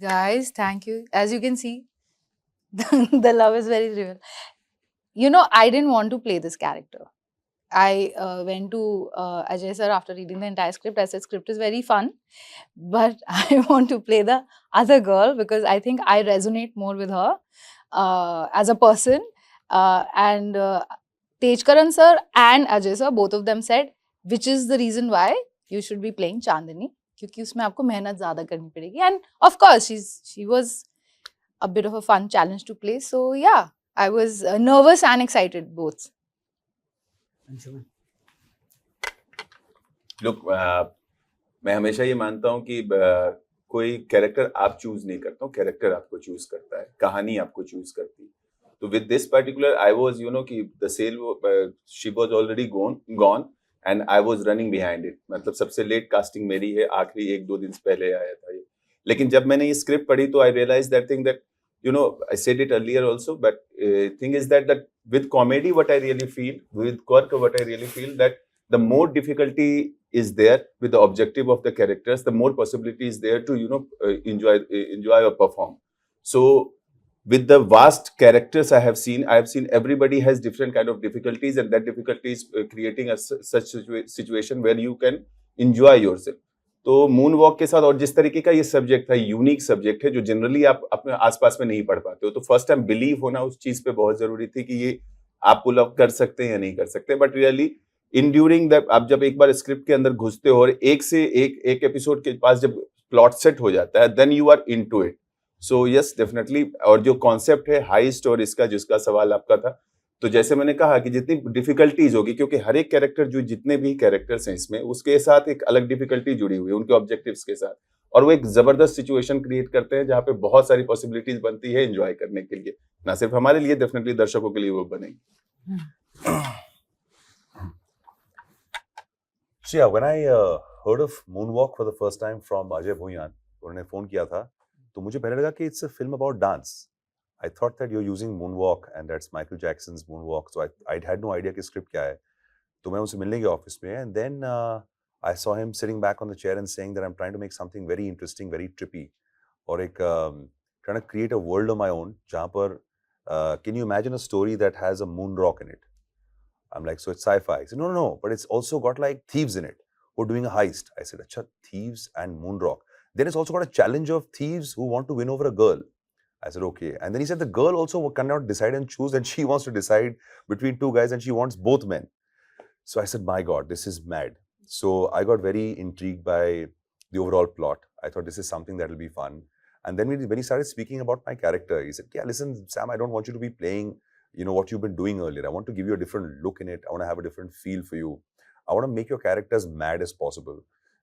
Guys, thank you. As you can see, the love is very real. You know, I didn't want to play this character. I went to Ajay sir after reading the entire script. I said, script is very fun, but I want to play the other girl because I think I resonate more with her as a person. And Tejkaran sir and Ajay sir, both of them said, which is the reason why you should be playing Chandani. क्योंकि उसमें आपको मेहनत ज़्यादा करनी पड़ेगी. And of course, she was a bit of a fun challenge to play. So yeah, I was nervous and excited both. Anshuman. Look, मैं हमेशा ये मानता हूँ कि कोई कैरेक्टर आप चूज नहीं करता, कैरेक्टर आपको चूज करता है, कहानी आपको चूज करती है. तो with this particular I was कि the sale she was already gone and I was running behind it. मतलब सबसे लेट कास्टिंग मेरी है, आखिरी 1-2 दिन पहले आया था ये. लेकिन जब मैंने ये स्क्रिप्ट पढ़ी तो I realize that thing that I said it earlier also, but thing is that with comedy, what I really feel, with quirk, what I really feel, that the more difficulty is there with the objective of the characters, the more possibility is there to enjoy or perform. So with the vast characters I have seen everybody has different kind of difficulties, and that difficulty is creating a such situation where you can enjoy yourself. तो moon walk के साथ और जिस तरीके का ये subject था, unique subject है जो जनरली आप अपने आसपास में नहीं पढ़ पाते हो, तो फर्स्ट टाइम बिलीव होना उस चीज पे बहुत जरूरी थी कि ये आप पुल अप कर सकते हैं या नहीं कर सकते. But really in during that आप जब एक बार स्क्रिप्ट के अंदर घुसते हो और एक से एक एपिसोड के पास जब प्लॉट सेट हो जाता है, then you are into it. So yes definitely. और जो कॉन्सेप्ट है हाइस्ट और इसका जिसका सवाल आपका था, तो जैसे मैंने कहा कि जितनी डिफिकल्टीज होगी, क्योंकि हर एक कैरेक्टर जो जितने भी कैरेक्टर्स हैं इसमें, उसके साथ एक अलग डिफिकल्टी जुड़ी हुई है उनके ऑब्जेक्टिव्स के साथ, और वो एक जबरदस्त सिचुएशन क्रिएट करते हैं जहाँ पे बहुत सारी पॉसिबिलिटीज बनती है एंजॉय करने के लिए, ना सिर्फ हमारे लिए, डेफिनेटली दर्शकों के लिए वो बनेगी. So yeah, when I heard of Moonwalk for the first time from Ajay Bhuyan, उन्होंने फोन किया था, तो मुझे पहले लगा कि it's a film about dance. I thought that you're using Moonwalk and that's Michael Jackson's Moonwalk. So I had no idea कि script क्या है. तो मैं उनसे मिलने गया ऑफिस में, and then I saw him sitting back on the chair and saying that I'm trying to make something very interesting, very trippy, और एक trying to create a world of my own जहाँ पर can you imagine a story that has a moon rock in it? I'm like, so it's sci-fi. He said, no, but it's also got like thieves in it who are doing a heist. I said, acha, thieves and moon rock. Then it's also got a challenge of thieves who want to win over a girl. I said, okay. And then he said the girl also cannot decide and choose, and she wants to decide between two guys and she wants both men. So I said, my God, this is mad. So I got very intrigued by the overall plot. I thought this is something that will be fun. And then when he started speaking about my character, he said, yeah, listen, Sam, I don't want you to be playing, what you've been doing earlier. I want to give you a different look in it. I want to have a different feel for you. I want to make your character as mad as possible.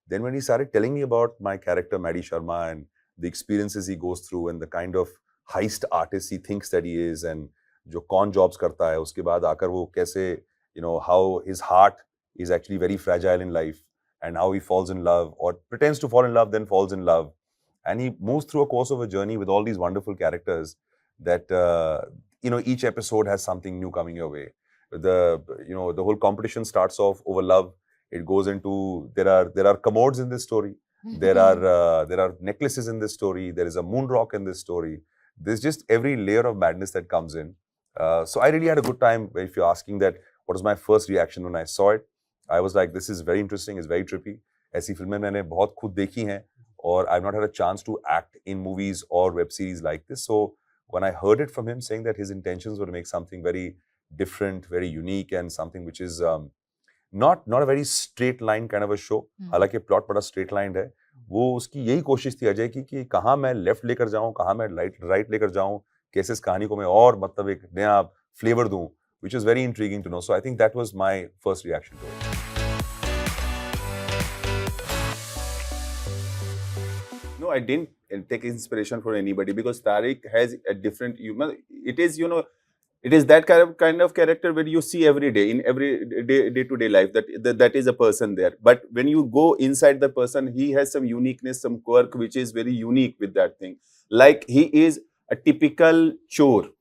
Then when he started telling me about my character, Maddie Sharma, and the experiences he goes through and the kind of heist artist he thinks that he is, and जो con jobs करता है, उसके बाद आकर वो कैसे, how his heart is actually very fragile in life, and how he falls in love or pretends to fall in love, then falls in love, and he moves through a course of a journey with all these wonderful characters that each episode has something new coming your way. The whole competition starts off over love. It goes into there are commodes in this story. There are necklaces in this story. There is a moon rock in this story. There's just every layer of madness that comes in. So I really had a good time. If you're asking that, what was my first reaction when I saw it? I was like, this is very interesting. It's very trippy. ऐसी फिल्में मैंने बहुत खुद देखी हैं, और I've not had a chance to act in movies or web series like this. So when I heard it from him saying that his intentions were to make something very different, very unique, and something which is not a very straight line kind of a show. हालांकि plot बड़ा straight line है, वो उसकी यही कोशिश थी अजय की कि कहाँ मैं लेफ्ट लेकर जाऊँ, कहाँ मैं राइट लेकर जाऊँ, कैसे इस कहानी को मैं और मतलब एक नया फ्लेवर दूँ, which is very intriguing to know. So I think that was my first reaction to it. No, I didn't take inspiration from anybody, because Tariq has a different human. It is that kind of character where you see every day in every day-to-day life that is a person there. But when you go inside the person, he has some uniqueness, some quirk which is very unique with that thing. Like he is a typical चोर,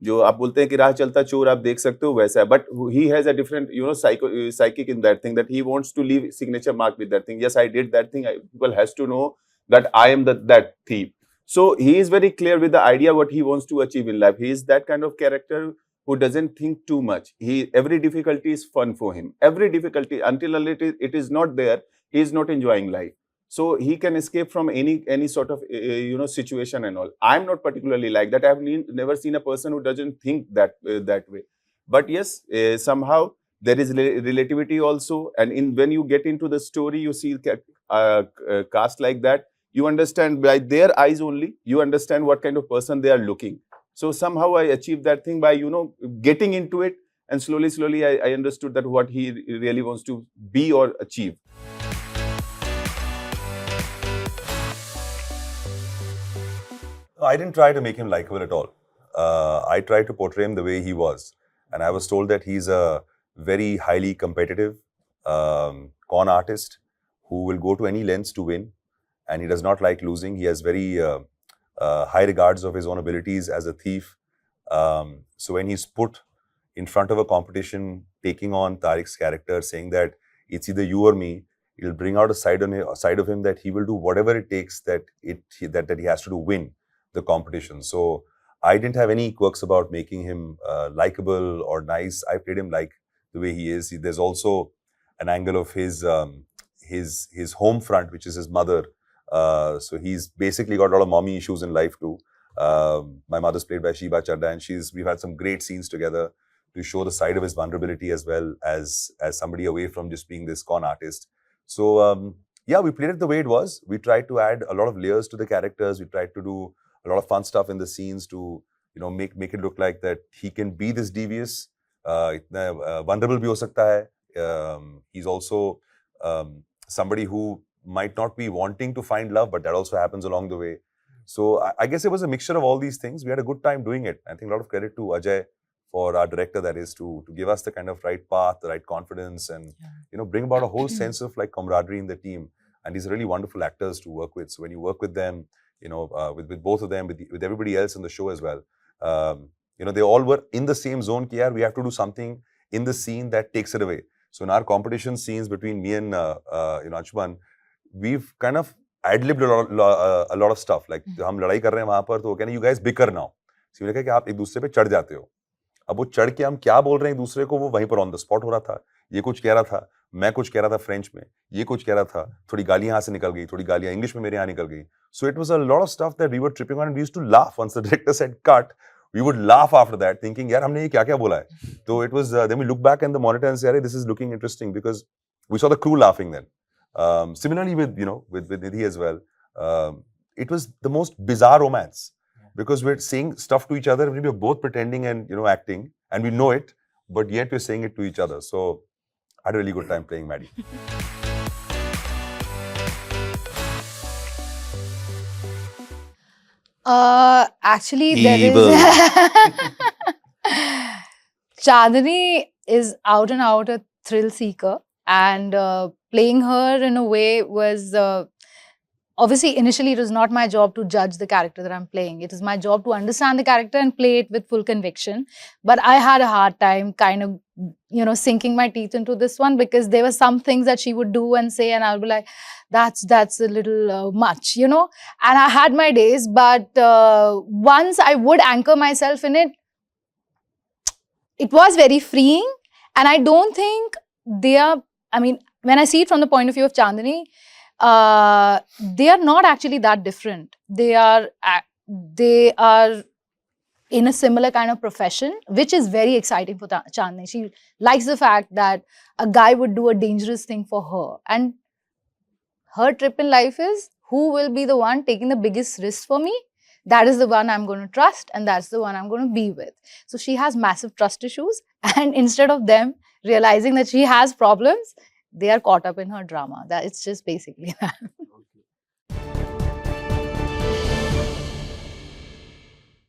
जो आप बोलते हैं कि राह चलता चोर आप देख सकते हो, वैसा है. But he has a different psychic in that thing, that he wants to leave signature mark with that thing. Yes, I did that thing. People has to know that I am that thief. So he is very clear with the idea what he wants to achieve in life. He is that kind of character who doesn't think too much. Every difficulty is fun for him. Every difficulty, until it is not there, he is not enjoying life. So he can escape from any sort of situation and all. I'm not particularly like that. I've never seen a person who doesn't think that way. But yes, somehow there is relativity also. And when you get into the story, you see cast like that. You understand by their eyes only. You understand what kind of person they are looking. So somehow I achieved that thing by getting into it, and slowly I understood that what he really wants to be or achieve. I didn't try to make him likable at all. I tried to portray him the way he was. And I was told that he's a very highly competitive con artist who will go to any lengths to win. And he does not like losing. He has very high regards of his own abilities as a thief. So when he's put in front of a competition, taking on Tariq's character, saying that it's either you or me, it'll bring out a side of him that he will do whatever it takes that he has to do win the competition. So I didn't have any quirks about making him likable or nice. I played him like the way he is. There's also an angle of his home front, which is his mother. So he's basically got a lot of mommy issues in life too. My mother's played by Sheba Chadda, and we've had some great scenes together to show the side of his vulnerability as well as somebody away from just being this con artist. So yeah, we played it the way it was. We tried to add a lot of layers to the characters. We tried to do a lot of fun stuff in the scenes to make it look like that he can be this devious, vulnerable bhi ho sakta hai. He's also somebody who might not be wanting to find love, but that also happens along the way. So I guess it was a mixture of all these things. We had a good time doing it. I think a lot of credit to Ajay, for our director, that is, to give us the kind of right path, the right confidence, and bring about a whole sense of like camaraderie in the team. And these are really wonderful actors to work with. So when you work with them, with both of them, with everybody else in the show as well, they all were in the same zone. Ki, yaar, we have to do something in the scene that takes it away. So in our competition scenes between me and Anshuman, we've kind of ad-libbed a lot of stuff. Like हम लड़ाई कर रहे हैं वहाँ पर, तो वो कहने, you guys bicker now. So मैंने कहा कि आप एक दूसरे पे चढ़ जाते हो. अब वो चढ़ के हम क्या बोल रहे हैं एक दूसरे को, वो वहीं पर ऑन द स्पॉट हो रहा था. ये कुछ कह रहा था, मैं कुछ कह रहा था फ्रेंच में, ये कुछ कह रहा था, थोड़ी गालियां यहाँ से निकल गई, थोड़ी गालियां इंग्लिश में मेरे यहाँ निकल गई. So it was a lot of stuff that we were tripping on, and we used to laugh. Once the director said cut, we would laugh after that, thinking, यार हमने ये क्या बोला है. So it was then we look back in the monitor and say, this is looking interesting, because we saw the crew laughing then. Similarly with Nidhi as well. It was the most bizarre romance, because we're saying stuff to each other. We're both pretending and acting, and we know it, but yet we're saying it to each other. So I had a really good time playing Maddie. Actually, there is Chandni is out and out a thrill seeker, and playing her in a way was obviously, initially, it was not my job to judge the character that I'm playing. It is my job to understand the character and play it with full conviction. But I had a hard time kind of, sinking my teeth into this one, because there were some things that she would do and say, and I'll be like, that's a little much, And I had my days, but once I would anchor myself in it, it was very freeing. And I don't think when I see it from the point of view of Chandni, they are not actually that different. They are in a similar kind of profession, which is very exciting for Chandni. She likes the fact that a guy would do a dangerous thing for her, and her trip in life is, who will be the one taking the biggest risk for me? That is the one I'm going to trust, and that's the one I'm going to be with. So she has massive trust issues, and instead of them realizing that she has problems, they are caught up in her drama. It's just basically that.